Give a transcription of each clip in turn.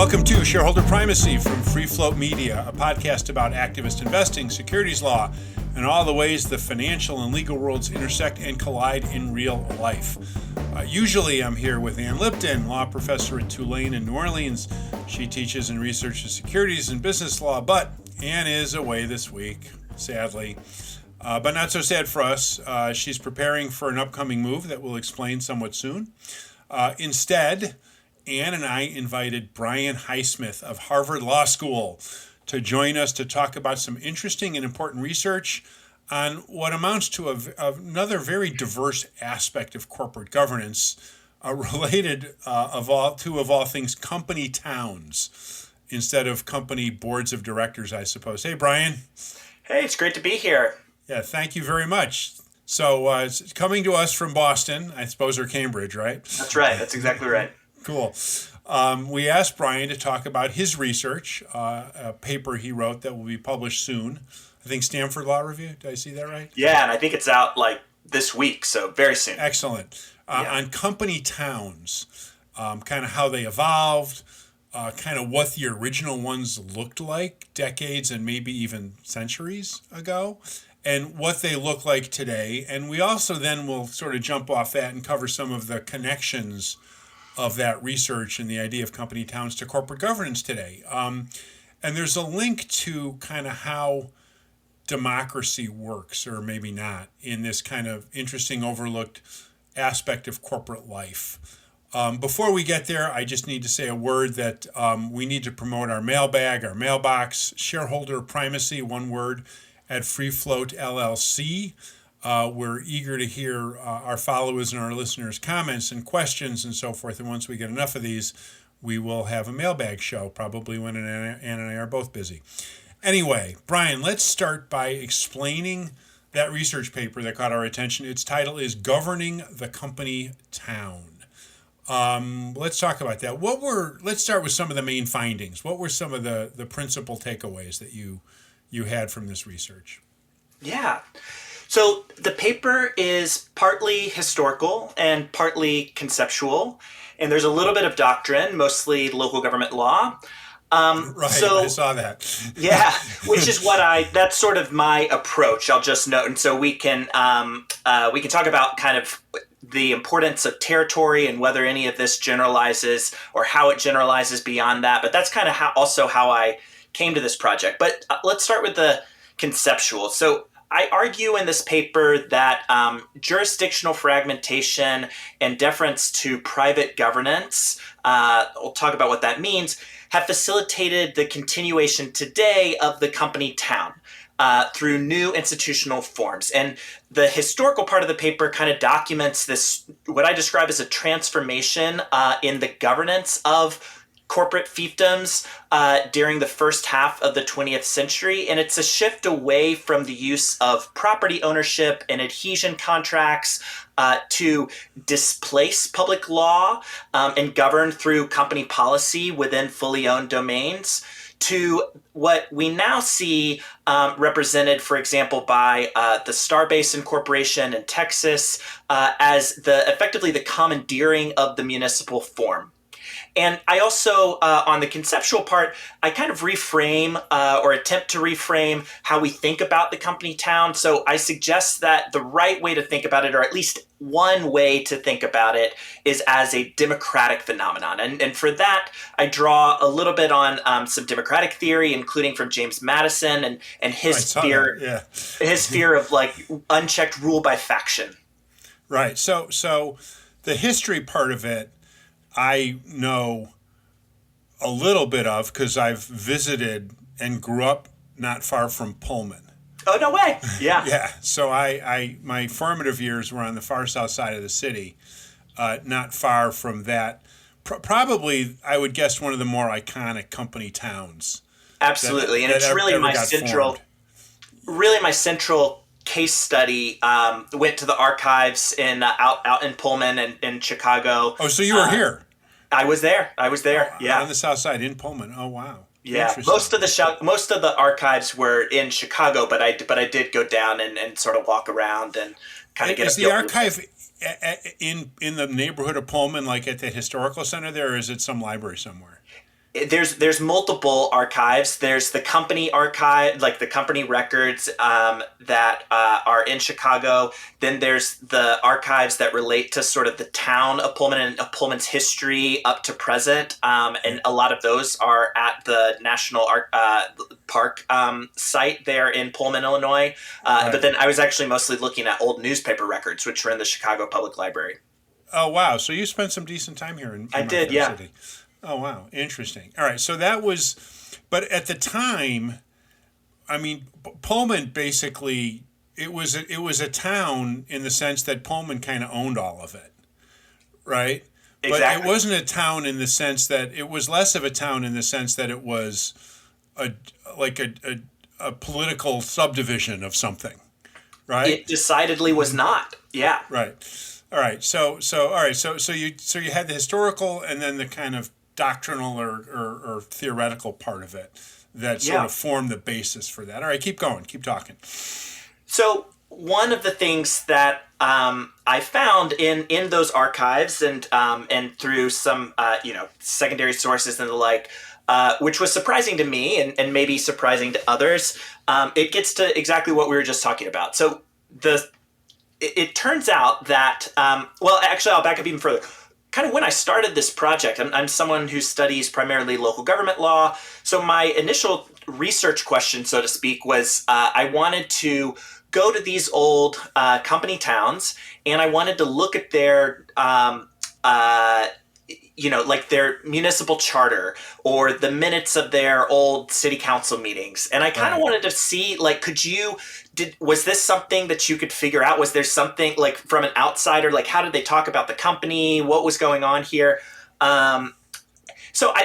Welcome to Shareholder Primacy from Free Float Media, a podcast about activist investing, securities law, and all the ways the financial and legal worlds intersect and collide in real life. Usually I'm here with Ann Lipton, law professor at Tulane in New Orleans. She teaches and researches securities and business law, but Ann is away this week, sadly. But not so sad for us. She's preparing for an upcoming move that we'll explain somewhat soon. Instead, Ann and I invited Brian Highsmith of Harvard Law School to join us to talk about some interesting and important research on what amounts to another very diverse aspect of corporate governance, related of all things company towns instead of company boards of directors, I suppose. Hey, Brian. Hey, it's great to be here. Yeah, thank you very much. So it's coming to us from Boston, I suppose, or Cambridge, right? That's right. That's exactly right. Cool. We asked Brian to talk about his research, a paper he wrote that will be published soon. I think Stanford Law Review. Did I see that right? Yeah, and I think it's out like this week, so very soon. Excellent. On company towns, kind of how they evolved, kind of what the original ones looked like decades and maybe even centuries ago, and what they look like today. And we also then will sort of jump off that and cover some of the connections of that research and the idea of company towns to corporate governance today. And there's a link to kind of how democracy works, or maybe not, in this kind of interesting overlooked aspect of corporate life. Before we get there, I just need to say a word that we need to promote our mailbag, our mailbox, Shareholder Primacy, one word, at Free Float LLC. We're eager to hear our followers and our listeners' comments and questions and so forth. And once we get enough of these, we will have a mailbag show, probably when Ann and I are both busy. Anyway, Brian, let's start by explaining that research paper that caught our attention. Its title is Governing the Company Town. Let's talk about that. Let's start with some of the main findings. What were some of the principal takeaways that you had from this research? Yeah. So the paper is partly historical and partly conceptual, and there's a little bit of doctrine, mostly local government law. Right, so, I saw that. Yeah, which is that's sort of my approach, I'll just note. And so we can talk about kind of the importance of territory and whether any of this generalizes or how it generalizes beyond that. But that's kind of how I came to this project. But let's start with the conceptual. So I argue in this paper that jurisdictional fragmentation and deference to private governance, we'll talk about what that means, have facilitated the continuation today of the company town through new institutional forms. And the historical part of the paper kind of documents this, what I describe as a transformation in the governance of corporate fiefdoms during the first half of the 20th century. And it's a shift away from the use of property ownership and adhesion contracts to displace public law and govern through company policy within fully owned domains, to what we now see represented, for example, by the Star Basin Corporation in Texas as effectively the commandeering of the municipal form. And I also, on the conceptual part, I kind of reframe or attempt to reframe how we think about the company town. So I suggest that the right way to think about it, or at least one way to think about it, is as a democratic phenomenon. And for that, I draw a little bit on some democratic theory, including from James Madison and his fear of like unchecked rule by faction. Right. So the history part of it, I know a little bit of because I've visited and grew up not far from Pullman. Oh, no way. Yeah. Yeah. So my formative years were on the far south side of the city, not far from that. Probably, I would guess, one of the more iconic company towns. Absolutely. And it's really my central case study. Went to the archives out in Pullman and in Chicago. Oh, so you were here? I was there. Yeah, on the south side in Pullman. Oh, wow. Yeah, most of the archives were in Chicago, but I did go down and sort of walk around and kind of get. Is the archive in the neighborhood of Pullman, like at the historical center there, or is it some library somewhere? there's multiple archives. There's the company archive, like the company records that are in Chicago. Then there's the archives that relate to sort of the town of Pullman and Pullman's history up to present. And a lot of those are at the National Park site there in Pullman, Illinois. Right. But then I was actually mostly looking at old newspaper records, which were in the Chicago Public Library. Oh, wow. So you spent some decent time here in I my did, fair yeah. city. Oh, wow. Interesting. All right. So that was, but at the time, I mean, Pullman basically, it was a town in the sense that Pullman kind of owned all of it, right? But Exactly. it wasn't a town in the sense that it was less of a town in the sense that it was a like a political subdivision of something, right? It decidedly was not. Yeah. Right. All right. All right. So you had the historical and then the kind of doctrinal or theoretical part of it that sort Yeah. of formed the basis for that. All right. Keep going. Keep talking. So one of the things that I found in those archives and through some secondary sources and the like, which was surprising to me and maybe surprising to others, it gets to exactly what we were just talking about. So it turns out that well, actually, I'll back up even further. Kind of when I started this project, I'm someone who studies primarily local government law. So my initial research question, so to speak, was I wanted to go to these old company towns and I wanted to look at their like their municipal charter or the minutes of their old city council meetings. And I kind of Right. wanted to see, like, was this something that you could figure out? Was there something like from an outsider, like how did they talk about the company? What was going on here?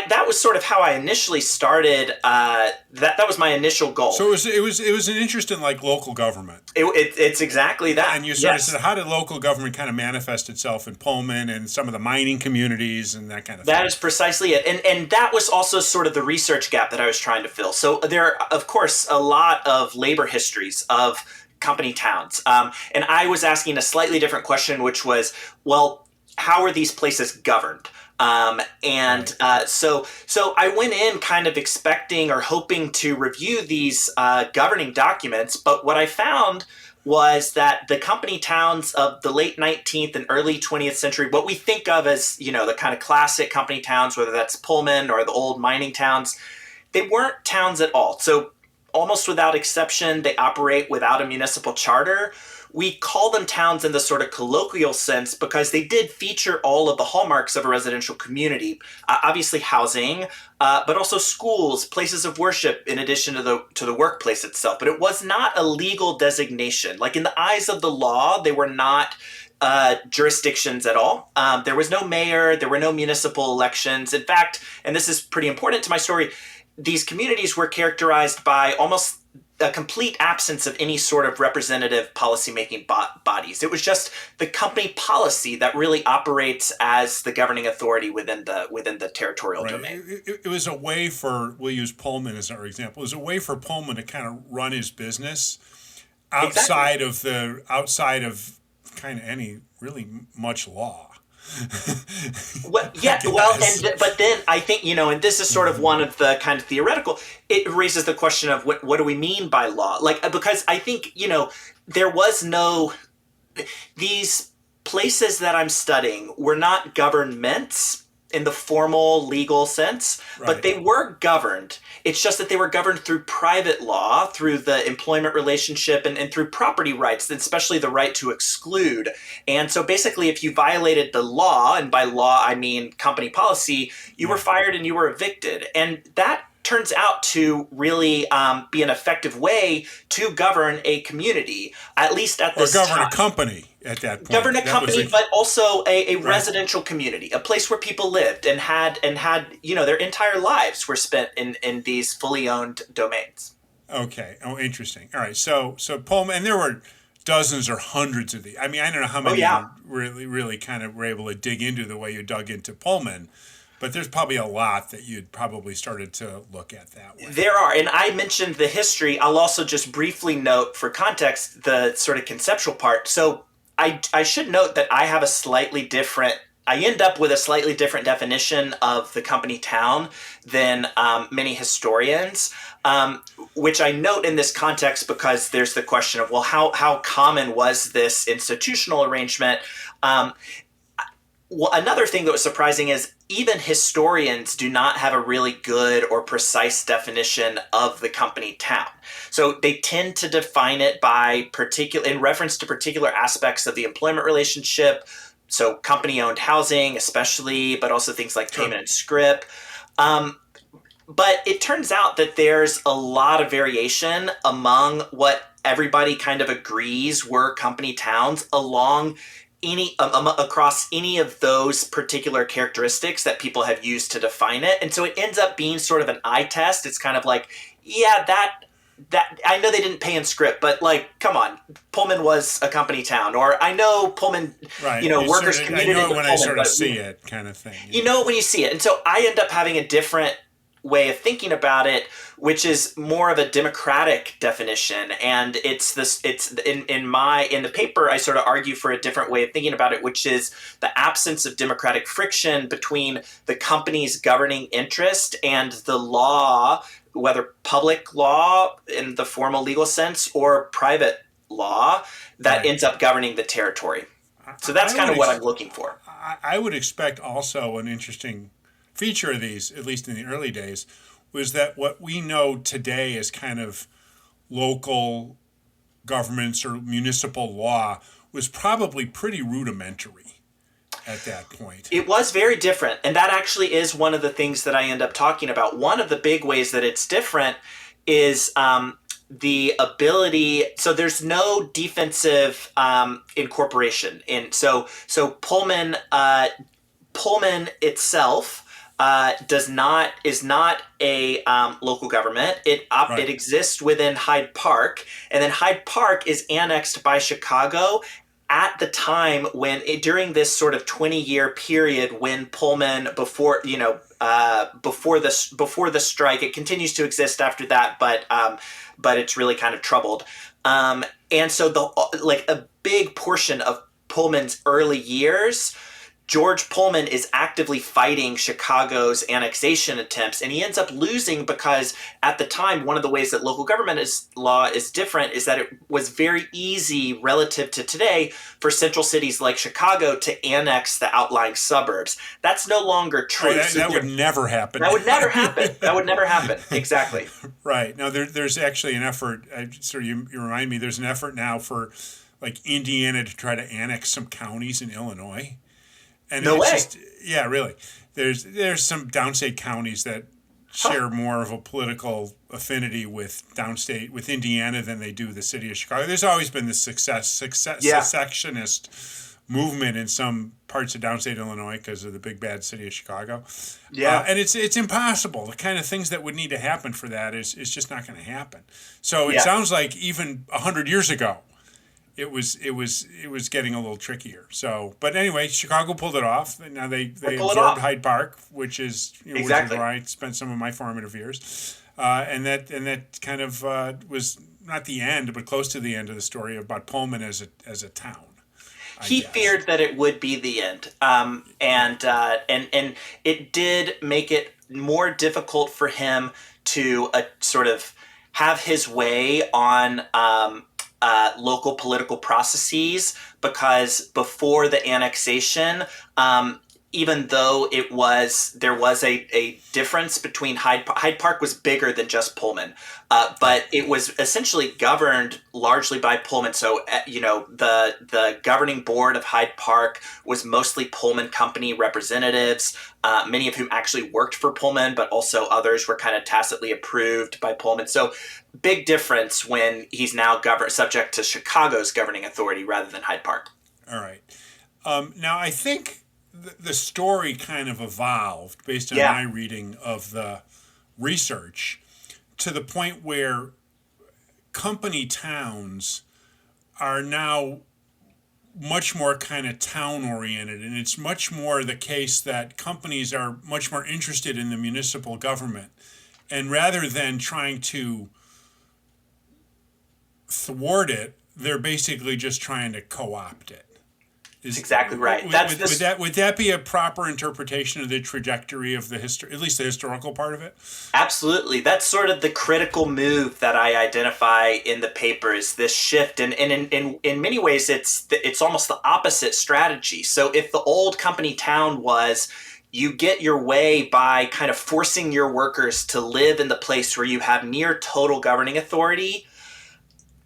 That was sort of how I initially started. That was my initial goal. So it was an interest in like local government. It's exactly that. And you sort of Yes. said, how did local government kind of manifest itself in Pullman and some of the mining communities and that kind of That thing? is precisely it. And that was also sort of the research gap that I was trying to fill. So there are, of course, a lot of labor histories of company towns. And I was asking a slightly different question, which was, well, how are these places governed? So I went in kind of expecting or hoping to review these governing documents, but what I found was that the company towns of the late 19th and early 20th century, what we think of as, the kind of classic company towns, whether that's Pullman or the old mining towns, they weren't towns at all. So almost without exception, they operate without a municipal charter. We call them towns in the sort of colloquial sense because they did feature all of the hallmarks of a residential community. Obviously housing, but also schools, places of worship in addition to the workplace itself. But it was not a legal designation. Like in the eyes of the law, they were not jurisdictions at all. There was no mayor, there were no municipal elections. In fact, and this is pretty important to my story, these communities were characterized by almost a complete absence of any sort of representative policymaking bodies. It was just the company policy that really operates as the governing authority within the territorial Right. domain. It was a way for, we'll use Pullman as our example, it was a way for Pullman to kind of run his business outside of kind of any really much law. Well, yeah, but then I think, and this is sort of one of the kind of theoretical, it raises the question of what do we mean by law? Like, because I think, there was these places that I'm studying were not governments in the formal legal sense, but Right. they were governed. It's just that they were governed through private law, through the employment relationship and through property rights, especially the right to exclude. And so basically, if you violated the law, and by law I mean company policy, you were fired and you were evicted. And that turns out to really be an effective way to govern a community, at least at this Or govern time. a company at that point. Govern a That was company, but also a residential community, a place where people lived and had their entire lives were spent in these fully owned domains. Okay. Oh, interesting. All right. So Pullman, and there were dozens or hundreds of these. I mean, I don't know how many yeah. you really kind of were able to dig into the way you dug into Pullman, but there's probably a lot that you'd probably started to look at that way. There are, and I mentioned the history. I'll also just briefly note for context the sort of conceptual part. So I should note that I have a slightly different I end up with a slightly different definition of the company town than many historians, which I note in this context because there's the question of, well, how common was this institutional arrangement? Well, another thing that was surprising is even historians do not have a really good or precise definition of the company town. So they tend to define it by in reference to particular aspects of the employment relationship. So company owned housing, especially, but also things like payment and scrip. But it turns out that there's a lot of variation among what everybody kind of agrees were company towns across any of those particular characteristics that people have used to define it. And so it ends up being sort of an eye test. It's kind of like, yeah, that I know they didn't pay in script, but like, come on, Pullman was a company town, or I know Pullman, right. Workers commuted. I know into when Pullman, I sort of see it, kind of thing. You know it when you see it, and so I end up having a different way of thinking about it, which is more of a democratic definition. And it's in the paper, I sort of argue for a different way of thinking about it, which is the absence of democratic friction between the company's governing interest and the law, whether public law in the formal legal sense or private law that ends up governing the territory. So that's kind of what I'm looking for. I would expect also an interesting feature of these, at least in the early days, was that what we know today as kind of local governments or municipal law was probably pretty rudimentary at that point. It was very different. And that actually is one of the things that I end up talking about. One of the big ways that it's different is the ability. So there's no defensive incorporation. And so Pullman itself is not a local government. It exists within Hyde Park, and then Hyde Park is annexed by Chicago at the time during this sort of 20-year period when Pullman before the strike. It continues to exist after that, but it's really kind of troubled. And so a big portion of Pullman's early years, George Pullman is actively fighting Chicago's annexation attempts, and he ends up losing because at the time, one of the ways that local government law is different is that it was very easy relative to today for central cities like Chicago to annex the outlying suburbs. That's no longer true. That would never happen. That would never happen. That would never happen. Exactly. Right. Now, there's actually an effort, you remind me, there's an effort now for like Indiana to try to annex some counties in Illinois. And no way. Yeah, really. There's some downstate counties that share more of a political affinity with Indiana than they do the city of Chicago. There's always been this secessionist movement in some parts of downstate Illinois because of the big bad city of Chicago. Yeah, and it's impossible. The kind of things that would need to happen for that is just not going to happen. So it sounds like even 100 years ago, it was getting a little trickier. So, but anyway, Chicago pulled it off. Now they absorbed Hyde Park, which is exactly which is where I spent some of my formative years, and that kind of was not the end, but close to the end of the story about Pullman as a town. He feared that it would be the end, and it did make it more difficult for him to sort of have his way on local political processes, because before the annexation, even though there was a difference between Hyde Park was bigger than just Pullman, but it was essentially governed largely by Pullman. So the governing board of Hyde Park was mostly Pullman company representatives, many of whom actually worked for Pullman, but also others were kind of tacitly approved by Pullman. So big difference when he's now subject to Chicago's governing authority rather than Hyde Park. All right. Now I think the story kind of evolved based on my reading of the research to the point where company towns are now much more kind of town oriented, and it's much more the case that companies are much more interested in the municipal government, and rather than trying to thwart it, they're basically just trying to co-opt it. That's exactly right. Would that be a proper interpretation of the trajectory of the history, at least the historical part of it? Absolutely. That's sort of the critical move that I identify in the paper, is this shift. And in many ways, it's almost the opposite strategy. So if the old company town was, you get your way by kind of forcing your workers to live in the place where you have near total governing authority,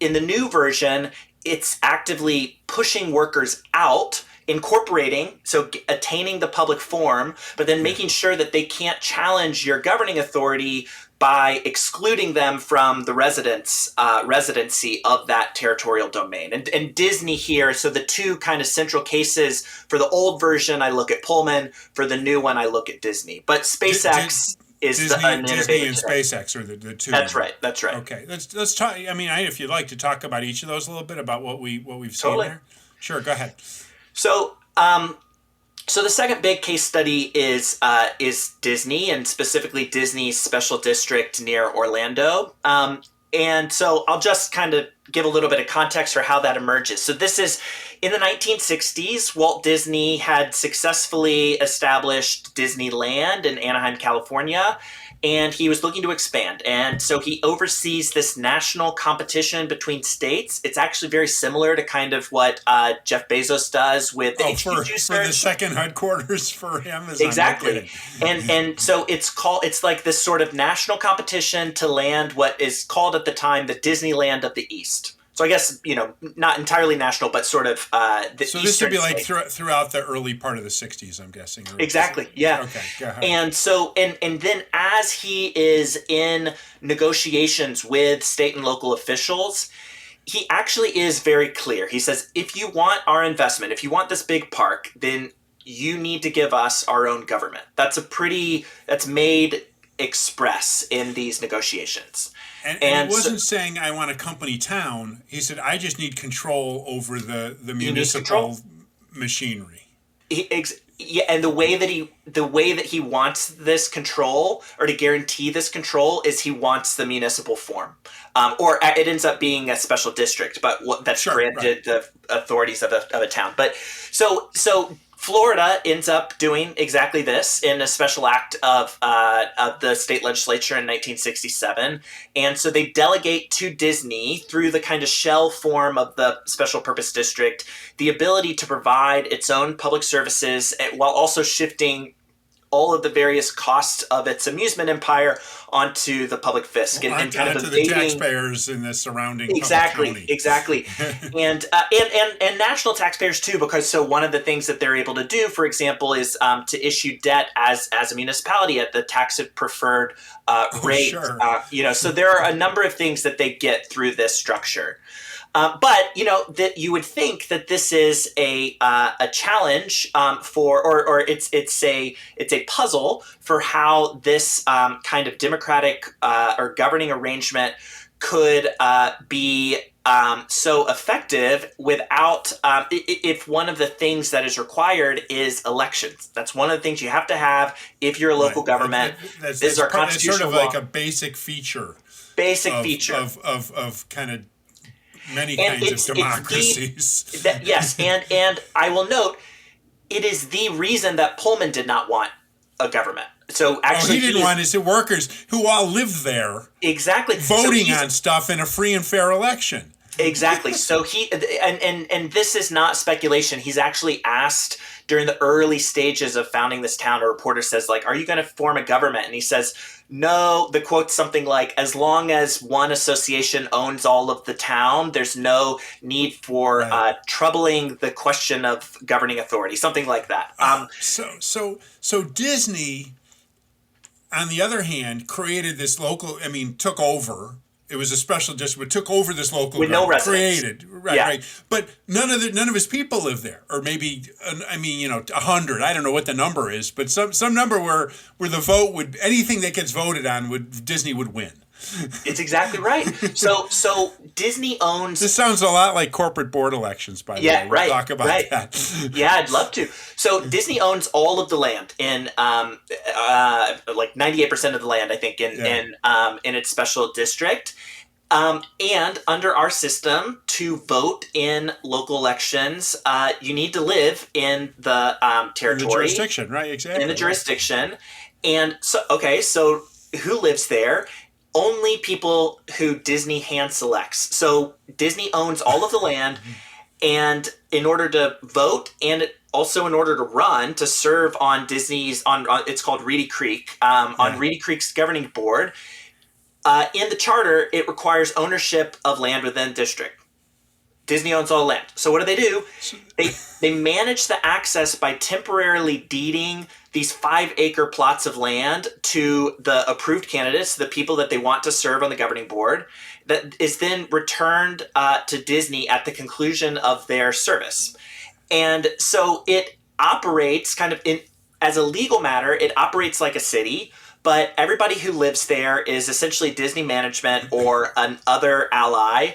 in the new version, it's actively pushing workers out, incorporating, so attaining the public form, but then making sure that they can't challenge your governing authority by excluding them from the residency of that territorial domain. And Disney here, so the two kind of central cases, for the old version, I look at Pullman. For the new one, I look at Disney. But SpaceX is Disney and SpaceX are the two. That's right. That's right. Okay, let's talk. I mean, if you'd like to talk about each of those a little bit, about what we've seen there. Sure, go ahead. So, so the second big case study is Disney, and specifically Disney's special district near Orlando. And so I'll just kind of give a little bit of context for how that emerges. So this is in the 1960s. Walt Disney had successfully established Disneyland in Anaheim, California, and he was looking to expand. And so he oversees this national competition between states. It's actually very similar to kind of what Jeff Bezos does with the HQ for the second headquarters for him. Exactly. And so it's like this sort of national competition to land what is called at the time the Disneyland of the East. So I guess, not entirely national, but sort of the So Eastern this would be like state. throughout the early part of the 60s, I'm guessing. Exactly, yeah. Okay, go ahead. And so, and then as he is in negotiations with state and local officials, he actually is very clear. He says, if you want our investment, if you want this big park, then you need to give us our own government. That's made express in these negotiations. And he wasn't saying, I want a company town. He said, I just need control over the municipal machinery. And the way that he wants this control, or to guarantee this control, is he wants the municipal form. Or it ends up being a special district, but that's granted the authorities of a town. But so Florida ends up doing exactly this in a special act of the state legislature in 1967. And so they delegate to Disney, through the kind of shell form of the special purpose district, the ability to provide its own public services while also shifting all of the various costs of its amusement empire onto the public fisc, and kind of the taxpayers in the surrounding exactly and national taxpayers too, because so one of the things that they're able to do, for example, is to issue debt as a municipality at the tax preferred rate. Sure. So there are a number of things that they get through this structure. But that you would think that this is a challenge or it's a puzzle for how this kind of democratic or governing arrangement could be so effective without if one of the things that is required is elections. That's one of the things you have to have if you're a local government. This is our constitutional sort of law. like a basic feature. Of kind of many kinds of democracies. Yes, and I will note, it is the reason that Pullman did not want a government. So actually, he didn't want his workers who all lived there exactly voting on stuff in a free and fair election. Exactly. So he and this is not speculation. He's actually asked during the early stages of founding this town. A reporter says, like, "Are you going to form a government?" And he says, "No." The quote's something like, "As long as one association owns all of the town, there's no need for troubling the question of governing authority." Something like that. So Disney, on the other hand, created this local. Took over. It was a special district, but took over this local with no residents. Created, right. But none of his people live there, or maybe 100. I don't know what the number is, but some number where the vote would, anything that gets voted on Disney would win. It's exactly right. So Disney owns. This sounds a lot like corporate board elections, by the way. We'll talk about that. Yeah, I'd love to. So Disney owns all of the land in like 98% of the land, I think, in its special district. And under our system, to vote in local elections, you need to live in the In the territory, jurisdiction, right? in the Exactly. Yeah. jurisdiction. And so, okay, so who lives there? Only people who Disney hand selects. So Disney owns all of the land, and in order to vote and also in order to run to serve on Disney's on it's called Reedy Creek on Yeah. Reedy Creek's governing board. In the charter, it requires ownership of land within district. Disney owns all the land. So what do? They manage the access by temporarily deeding these 5-acre plots of land to the approved candidates, the people that they want to serve on the governing board, that is then returned to Disney at the conclusion of their service. And so it operates kind of as a legal matter, it operates like a city, but everybody who lives there is essentially Disney management or an other ally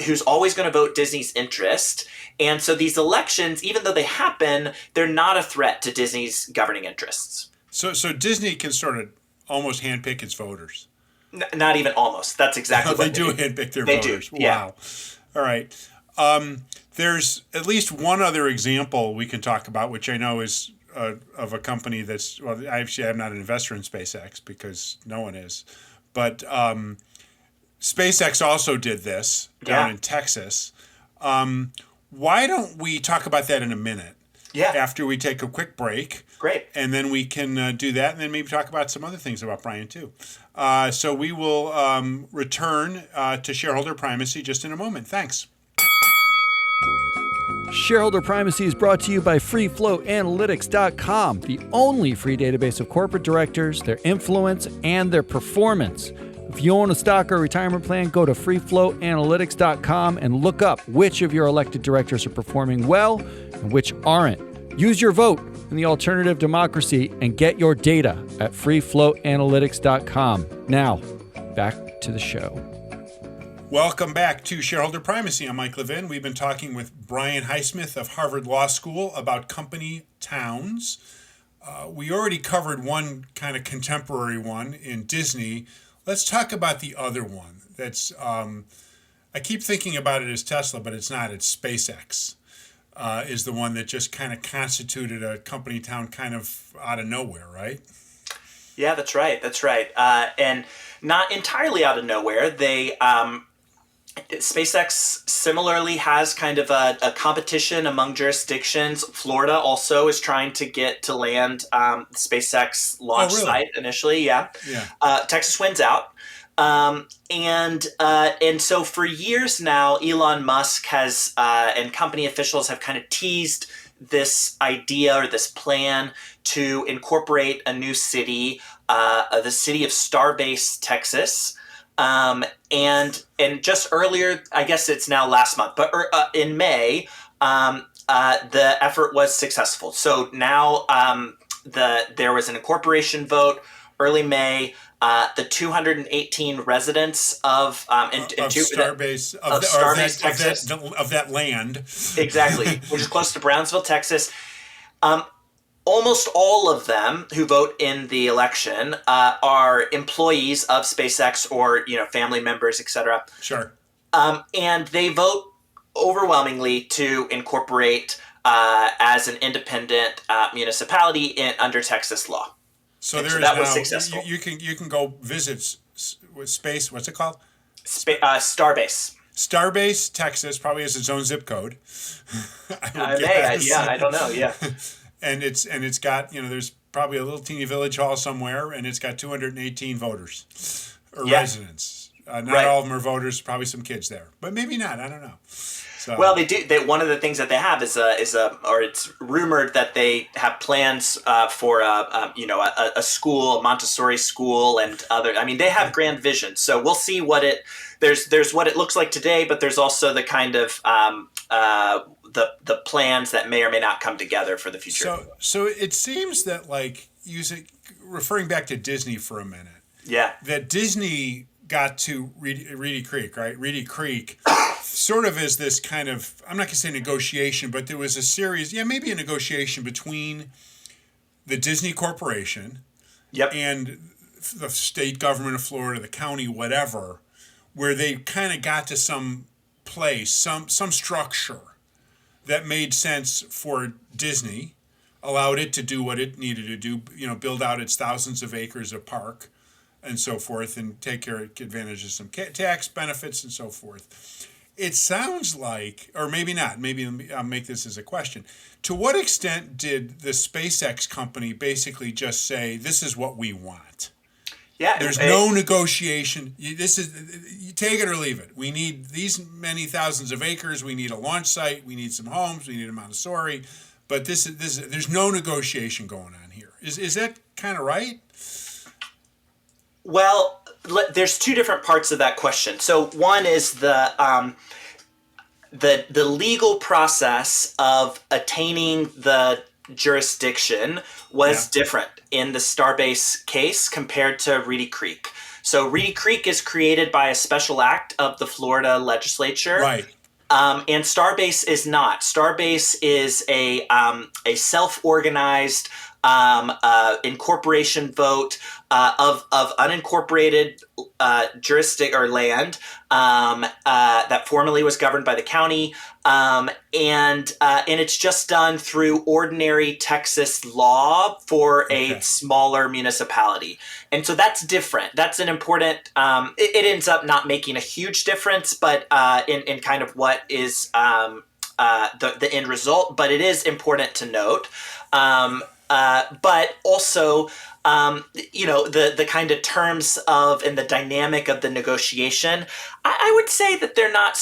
who's always going to vote Disney's interest. And so these elections, even though they happen, they're not a threat to Disney's governing interests. So Disney can sort of almost handpick its voters. Not even almost. That's exactly They what do handpick their They voters. do, yeah. Wow. All right. There's at least one other example we can talk about, which I know is of a company that's, well, actually, I'm not an investor in SpaceX because no one is. But SpaceX also did this down in Texas. Why don't we talk about that in a minute? Yeah. After we take a quick break. Great. And then we can do that, and then maybe talk about some other things about Brian, too. So we will return to shareholder primacy just in a moment. Thanks. Shareholder Primacy is brought to you by FreeFlowAnalytics.com, the only free database of corporate directors, their influence, and their performance. If you own a stock or retirement plan, go to FreeFlowAnalytics.com and look up which of your elected directors are performing well and which aren't. Use your vote in the alternative democracy and get your data at FreeFlowAnalytics.com. Now, back to the show. Welcome back to Shareholder Primacy. I'm Mike Levin. We've been talking with Brian Highsmith of Harvard Law School about company towns. We already covered one kind of contemporary one in Disney. Let's talk about the other one. That's I keep thinking about it as Tesla, but it's not. It's SpaceX. Is the one that just kind of constituted a company town kind of out of nowhere, right? Yeah, that's right. That's right. And not entirely out of nowhere. They SpaceX similarly has kind of a competition among jurisdictions. Florida also is trying to get to land SpaceX launch site initially. Yeah. Texas wins out. And so for years now, Elon Musk has and company officials have kind of teased this idea or this plan to incorporate a new city, the city of Starbase, Texas. And just earlier, I guess it's now last month, but in May, the effort was successful. So now there was an incorporation vote early May. The 218 residents of Starbase Texas, of that land, exactly, which is close to Brownsville, Texas. Almost all of them who vote in the election are employees of SpaceX or family members, etc. Sure. And they vote overwhelmingly to incorporate as an independent municipality under Texas law. So that was successful. You can go visit with space. What's it called? Starbase. Starbase, Texas, probably has its own zip code. I don't know. Yeah. And it's got there's probably a little teeny village hall somewhere, and it's got 218 voters or residents. Not all of them are voters. Probably some kids there, but maybe not. I don't know. So. Well, they do. One of the things that they have is or it's rumored that they have plans for a school, a Montessori school, and other. I mean, they have grand visions. So we'll see what there's what it looks like today, but there's also the kind of the plans that may or may not come together for the future. So it seems that referring back to Disney for a minute. Yeah. That Disney got to Reedy Creek, right? Reedy Creek sort of as this kind of, I'm not going to say negotiation, but there was a series, maybe a negotiation between the Disney Corporation and the state government of Florida, the county, whatever, where they kind of got to some place, some structure that made sense for Disney, allowed it to do what it needed to do, build out its thousands of acres of park and so forth, and take advantage of some tax benefits and so forth. It sounds like, or maybe not, maybe I'll make this as a question. To what extent did the SpaceX company basically just say, this is what we want? Yeah, there's no negotiation. This is, you take it or leave it. We need these many thousands of acres. We need a launch site. We need some homes. We need a Montessori. But there's no negotiation going on here. Is that kind of right? Well, there's two different parts of that question. So one is the legal process of attaining the jurisdiction was different in the Starbase case compared to Reedy Creek. So Reedy Creek is created by a special act of the Florida legislature. Right. And Starbase is not. Starbase is a self-organized incorporation vote of unincorporated jurisdiction or land that formerly was governed by the county, and it's just done through ordinary Texas law for a smaller municipality, and so that's different. That's an important. It ends up not making a huge difference, but in kind of what is the end result. But it is important to note. But also, the kind of terms of and the dynamic of the negotiation, I would say that they're not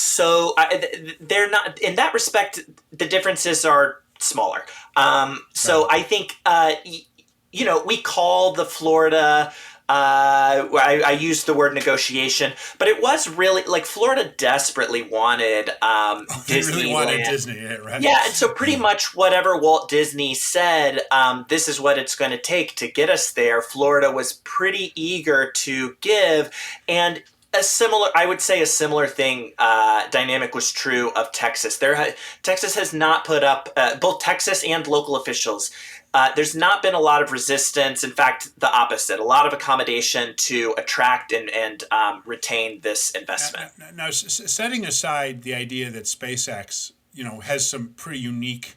they're not, in that respect, the differences are smaller. So I think, we call the Florida, I used the word negotiation, but it was really like Florida desperately wanted Disney. They really wanted Disney, right? Yeah, and so pretty much whatever Walt Disney said, this is what it's going to take to get us there, Florida was pretty eager to give. And I would say a similar thing, dynamic was true of Texas. Texas has not put up, both Texas and local officials, there's not been a lot of resistance. In fact, the opposite, a lot of accommodation to attract and retain this investment. Now, setting aside the idea that SpaceX, has some pretty unique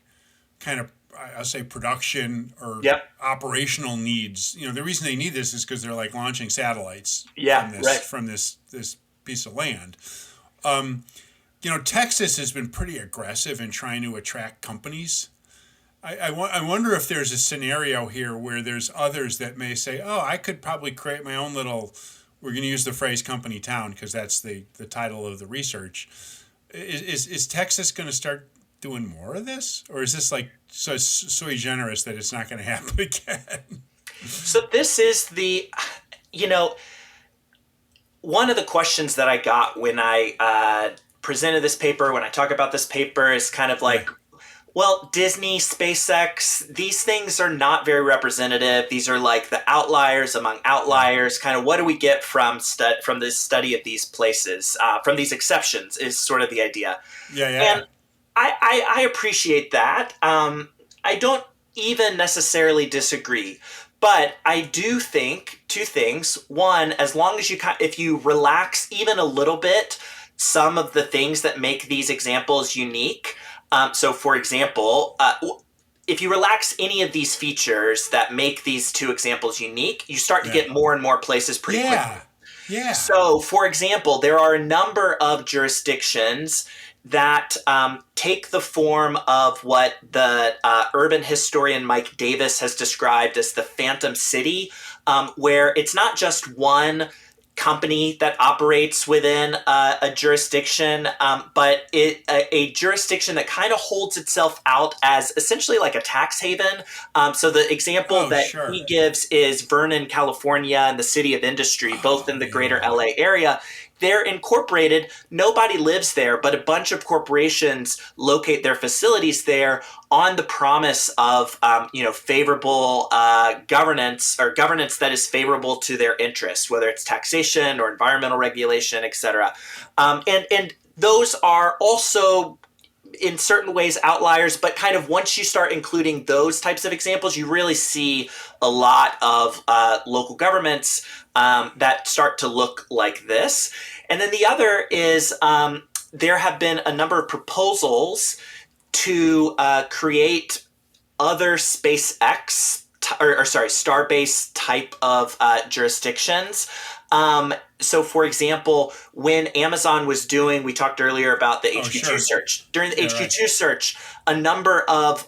kind of, I'll say, production or operational needs. The reason they need this is because they're like launching satellites from this piece of land. Texas has been pretty aggressive in trying to attract companies. I wonder if there's a scenario here where there's others that may say, oh, I could probably create my own little, we're going to use the phrase company town because that's the title of the research. Is Texas going to start doing more of this? Or is this like so sui generis that it's not going to happen again? So this is one of the questions that I got when I presented this paper, when I talk about this paper, is kind of like, well, Disney, SpaceX, these things are not very representative. These are like the outliers among outliers. Kind of what do we get from this study of these places, from these exceptions is sort of the idea. Yeah. And I appreciate that. I don't even necessarily disagree. But I do think two things. One, as long as if you relax even a little bit some of the things that make these examples unique. So, for example, if you relax any of these features that make these two examples unique, you start to get more and more places pretty quickly. Yeah. So, for example, there are a number of jurisdictions that take the form of what the urban historian Mike Davis has described as the Phantom City, where it's not just one company that operates within a jurisdiction, but a jurisdiction that kind of holds itself out as essentially like a tax haven. So the example he gives is Vernon, California, and the City of Industry, both in the greater LA area. They're incorporated. Nobody lives there, but a bunch of corporations locate their facilities there on the promise of, favorable governance or governance that is favorable to their interests, whether it's taxation or environmental regulation, et cetera. And those are also in certain ways outliers, but kind of once you start including those types of examples, you really see a lot of local governments that start to look like this. And then the other is there have been a number of proposals to create other Starbase type of jurisdictions. So, for example, when Amazon was doing, we talked earlier about the HQ2 search. During the HQ2 search, a number of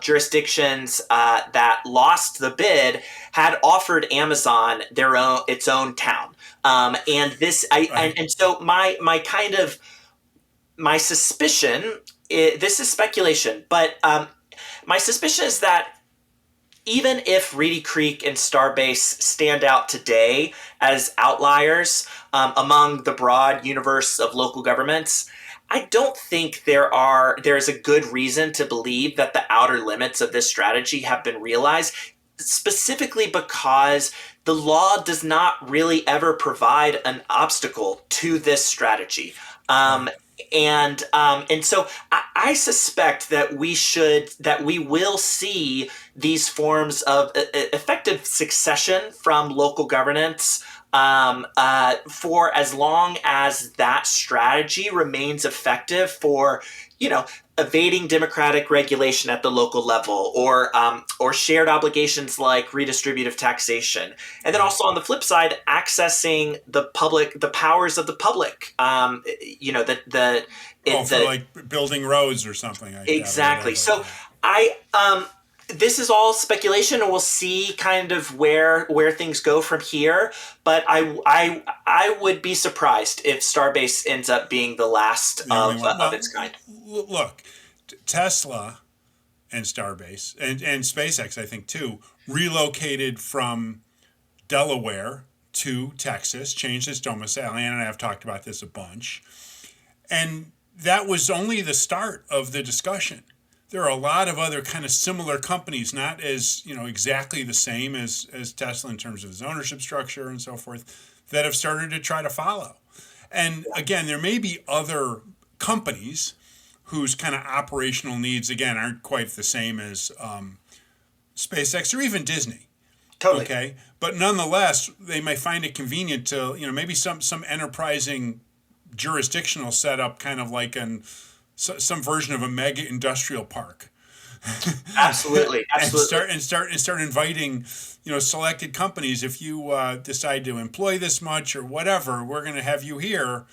jurisdictions that lost the bid had offered Amazon its own town. So my suspicion, this is speculation, but my suspicion is that even if Reedy Creek and Starbase stand out today as outliers among the broad universe of local governments, I don't think there's a good reason to believe that the outer limits of this strategy have been realized, specifically because the law does not really ever provide an obstacle to this strategy. And so I suspect that we will see these forms of effective succession from local governance for as long as that strategy remains effective for, evading democratic regulation at the local level, or shared obligations like redistributive taxation, and then also on the flip side, accessing the powers of the public. Like building roads or something like exactly. So this is all speculation, and we'll see kind of where things go from here. But I would be surprised if Starbase ends up being the last of its kind. Look, Tesla and Starbase and SpaceX, I think too, relocated from Delaware to Texas, changed its domicile. Ann and I have talked about this a bunch, and that was only the start of the discussion. There are a lot of other kind of similar companies, not as exactly the same as Tesla in terms of its ownership structure and so forth, that have started to try to follow. And again, there may be other companies whose kind of operational needs, again, aren't quite the same as SpaceX or even Disney. Totally. Okay, but nonetheless, they may find it convenient to maybe some enterprising jurisdictional setup, kind of like some version of a mega industrial park. Absolutely. and start inviting selected companies. If you decide to employ this much or whatever, we're going to have you here,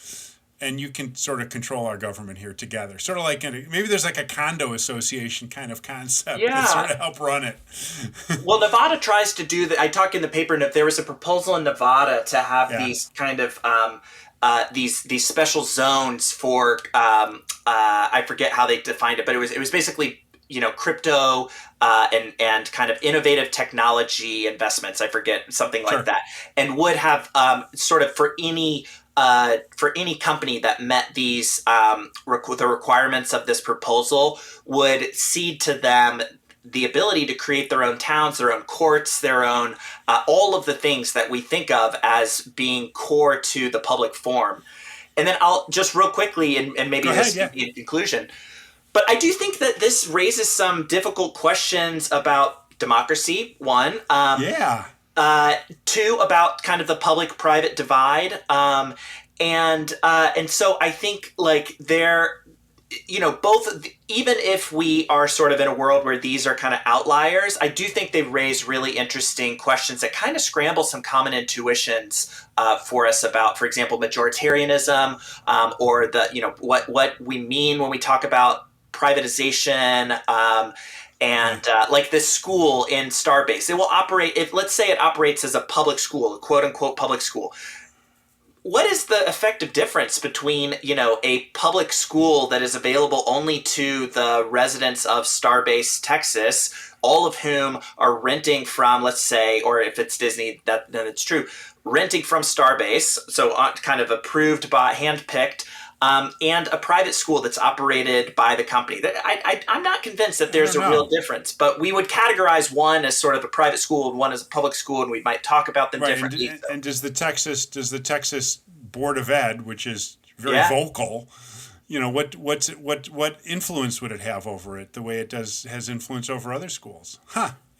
and you can sort of control our government here together. Sort of like maybe there's like a condo association kind of concept that sort of help run it. Well, Nevada tries to do that. I talk in the paper, and if there was a proposal in Nevada to have these kind of these special zones for I forget how they defined it, but it was basically crypto and kind of innovative technology investments. I forget, something like that, and would have sort of for any company that met these the requirements of this proposal, would cede to them the ability to create their own towns, their own courts, their own all of the things that we think of as being core to the public forum. And then I'll just real quickly, and maybe this in conclusion, but I do think that this raises some difficult questions about democracy. One, two, about kind of the public-private divide, and so I think like both, even if we are sort of in a world where these are kind of outliers, I do think they've raised really interesting questions that kind of scramble some common intuitions for us about, for example, majoritarianism, or what we mean when we talk about privatization, and like this school in Starbase. It will operate, let's say it operates as a public school, a quote unquote public school. What is the effective difference between, a public school that is available only to the residents of Starbase, Texas, all of whom are renting from, let's say, or if it's Disney, then it's true, renting from Starbase, so kind of approved by, handpicked, and a private school that's operated by the company? I'm not convinced that there's a real difference, but we would categorize one as sort of a private school and one as a public school, and we might talk about them differently. And does the Texas Board of Ed, which is very vocal, what influence would it have over it, the way it has influence over other schools?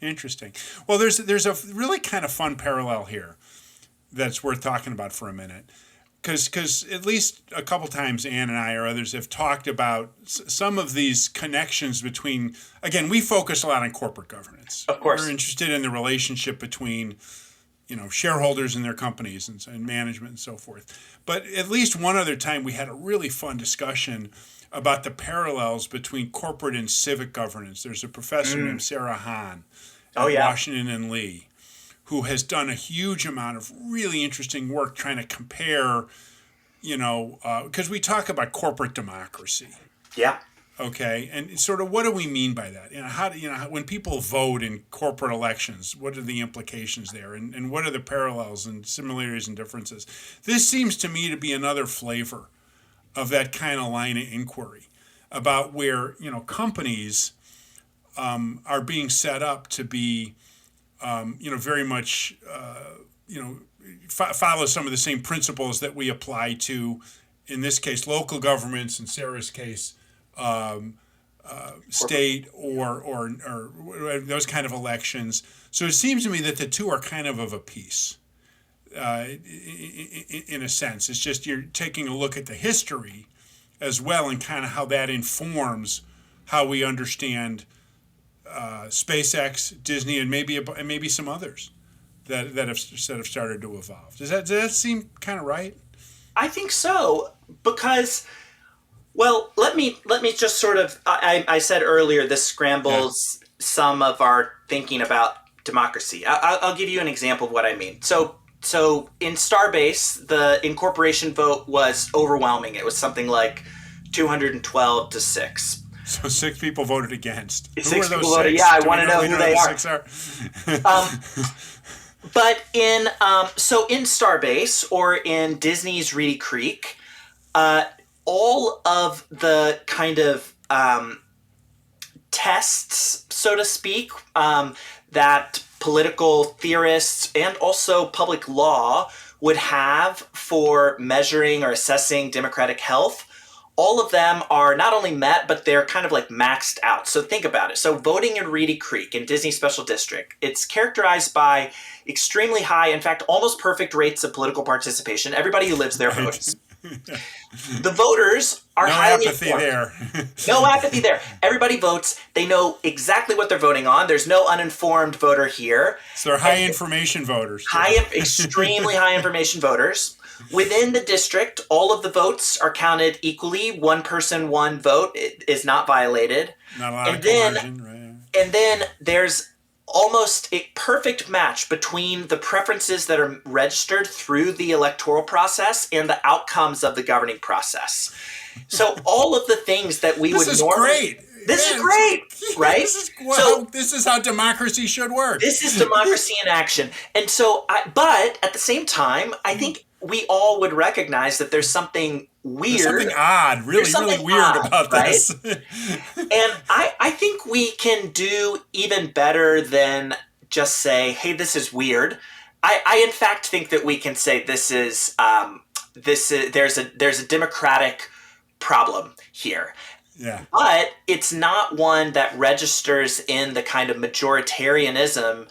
Interesting. Well, there's a really kind of fun parallel here that's worth talking about for a minute. Because at least a couple times Ann and I or others have talked about some of these connections between, again, we focus a lot on corporate governance. Of course. We're interested in the relationship between, shareholders and their companies and management and so forth. But at least one other time we had a really fun discussion about the parallels between corporate and civic governance. There's a professor named Sarah Hahn at Washington and Lee, who has done a huge amount of really interesting work trying to compare, because we talk about corporate democracy. Yeah. Okay. And sort of what do we mean by that? When people vote in corporate elections, what are the implications there? And what are the parallels and similarities and differences? This seems to me to be another flavor of that kind of line of inquiry about where, companies are being set up to be very much, follow some of the same principles that we apply to, in this case, local governments, in Sarah's case, state or those kind of elections. So it seems to me that the two are kind of a piece, in a sense. It's just you're taking a look at the history as well and kind of how that informs how we understand SpaceX, Disney, and maybe some others that have started to evolve. Does that seem kind of right? I think so, because, well, let me just sort of. I said earlier this scrambles some of our thinking about democracy. I'll give you an example of what I mean. So in Starbase, the incorporation vote was overwhelming. It was something like 212 to 6. So 6 people voted against. Who are those 6? Yeah, I want to know who they are. 6 are? But in Starbase or in Disney's Reedy Creek, all of the kind of tests, so to speak, that political theorists and also public law would have for measuring or assessing democratic health, all of them are not only met, but they're kind of like maxed out. So think about it. So voting in Reedy Creek in Disney Special District, it's characterized by extremely high, in fact, almost perfect rates of political participation. Everybody who lives there votes. The voters are highly informed. No apathy there. Everybody votes. They know exactly what they're voting on. There's no uninformed voter here. So they're high information voters. Extremely high information voters. Within the district, all of the votes are counted equally. One person, one vote. It is not violated. Not a lot of coercion, right? And then there's almost a perfect match between the preferences that are registered through the electoral process and the outcomes of the governing process. So all of the things that we would normally... This is great, right? This is how democracy should work. This is democracy in action. And so, but at the same time, I think we all would recognize that there's something weird. There's something odd, really weird about this. And I think we can do even better than just say, hey, this is weird. I in fact think that we can say there's a democratic problem here. Yeah. But it's not one that registers in the kind of majoritarianism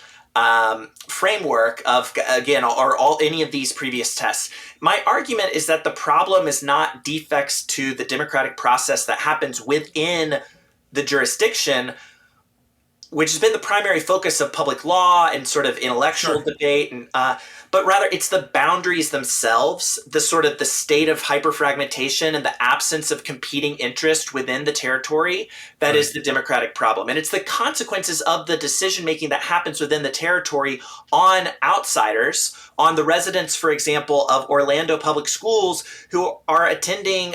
framework of, again, or any of these previous tests. My argument is that the problem is not defects to the democratic process that happens within the jurisdiction, which has been the primary focus of public law and sort of intellectual debate, and but rather it's the boundaries themselves, the sort of the state of hyperfragmentation and the absence of competing interest within the territory that is the democratic problem. And it's the consequences of the decision-making that happens within the territory on outsiders, on the residents, for example, of Orlando Public Schools who are attending,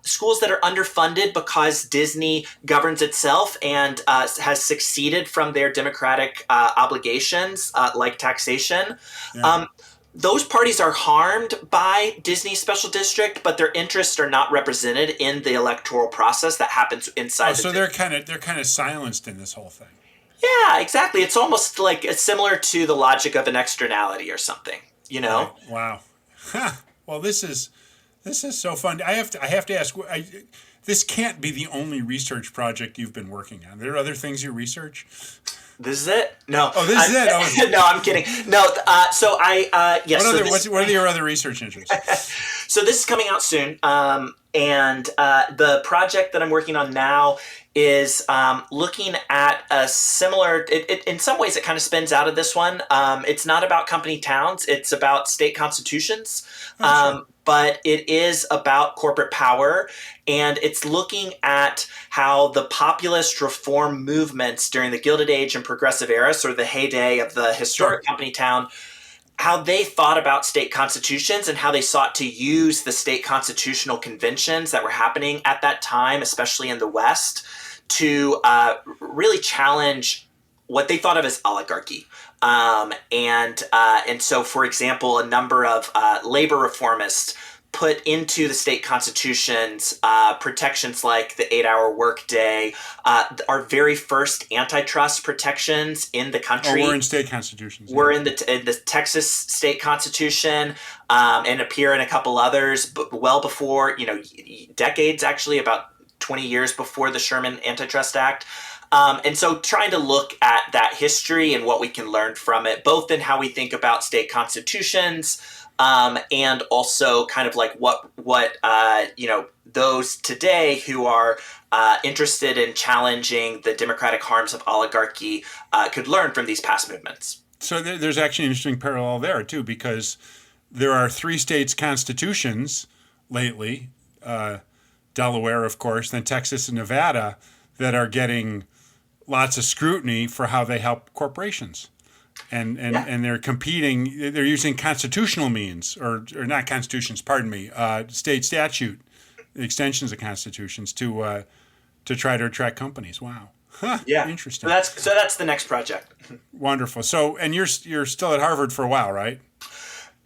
schools that are underfunded because Disney governs itself and has succeeded from their democratic obligations, like taxation. Yeah. Those parties are harmed by Disney Special District, but their interests are not represented in the electoral process that happens inside. So they're kind of silenced in this whole thing. Yeah, exactly. It's almost like it's similar to the logic of an externality or something. You know? Right. Wow. Well, this is so fun. I have to ask. This can't be the only research project you've been working on. Are there other things you research? This is it? No. Oh, this is it? Oh. No, I'm kidding. No, so I, yes. What are your other research interests? So this is coming out soon. And the project that I'm working on now is looking at a similar, in some ways it kind of spins out of this one. It's not about company towns. It's about state constitutions. Sure. But it is about corporate power, and it's looking at how the populist reform movements during the Gilded Age and Progressive era, sort of the heyday of the historic company town, how they thought about state constitutions and how they sought to use the state constitutional conventions that were happening at that time, especially in the West, to really challenge what they thought of as oligarchy. And so, for example, a number of labor reformists put into the state constitutions protections like the 8-hour workday, our very first antitrust protections in the country. Oh, we're in state constitutions. We're in the Texas state constitution and appear in a couple others, but well before, decades actually, about 20 years before the Sherman Antitrust Act. And so trying to look at that history and what we can learn from it, both in how we think about state constitutions and also kind of like what those today who are interested in challenging the democratic harms of oligarchy could learn from these past movements. So there's actually an interesting parallel there, too, because there are 3 states' constitutions lately, Delaware, of course, then Texas and Nevada, that are getting lots of scrutiny for how they help corporations. And they're competing, they're using constitutional means, or not constitutions, pardon me, state statute, extensions of constitutions to try to attract companies. Wow. Huh, yeah. Interesting. So that's the next project. Wonderful. So, and you're still at Harvard for a while, right?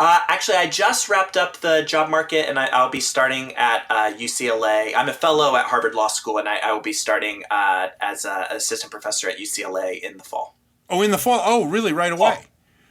Actually, I just wrapped up the job market, and I'll be starting at UCLA. I'm a fellow at Harvard Law School, and I will be starting as an assistant professor at UCLA in the fall. Oh, in the fall? Oh, really? Right away? Fall.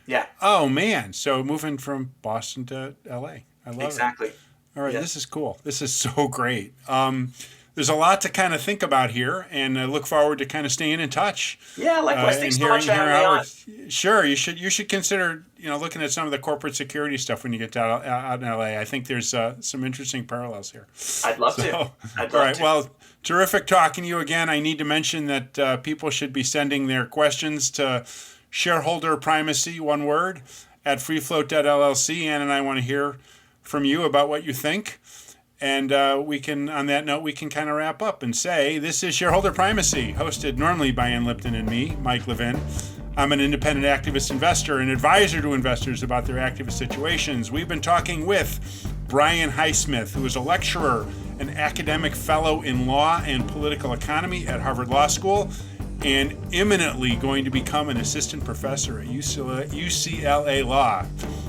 Yeah. Oh, man. So moving from Boston to LA. I love it. Exactly. All right. Yeah. This is cool. This is so great. There's a lot to kind of think about here, and I look forward to kind of staying in touch. Yeah, likewise. Thanks so much for having me on. Sure, you should consider looking at some of the corporate security stuff when you get out in LA. I think there's some interesting parallels here. I'd love to. All right. Well, terrific talking to you again. I need to mention that people should be sending their questions to shareholder primacy, one word, at freefloat.llc. Ann and I want to hear from you about what you think. And on that note, we can kind of wrap up and say, this is Shareholder Primacy, hosted normally by Ann Lipton and me, Mike Levin. I'm an independent activist investor and advisor to investors about their activist situations. We've been talking with Brian Highsmith, who is a lecturer, an academic fellow in law and political economy at Harvard Law School, and imminently going to become an assistant professor at UCLA Law.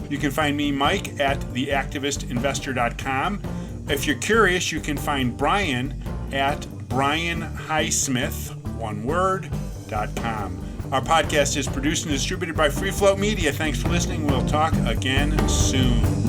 You can find me, Mike, at theactivistinvestor.com. If you're curious, you can find Brian at brianhighsmith.com. Our podcast is produced and distributed by Free Float Media. Thanks for listening. We'll talk again soon.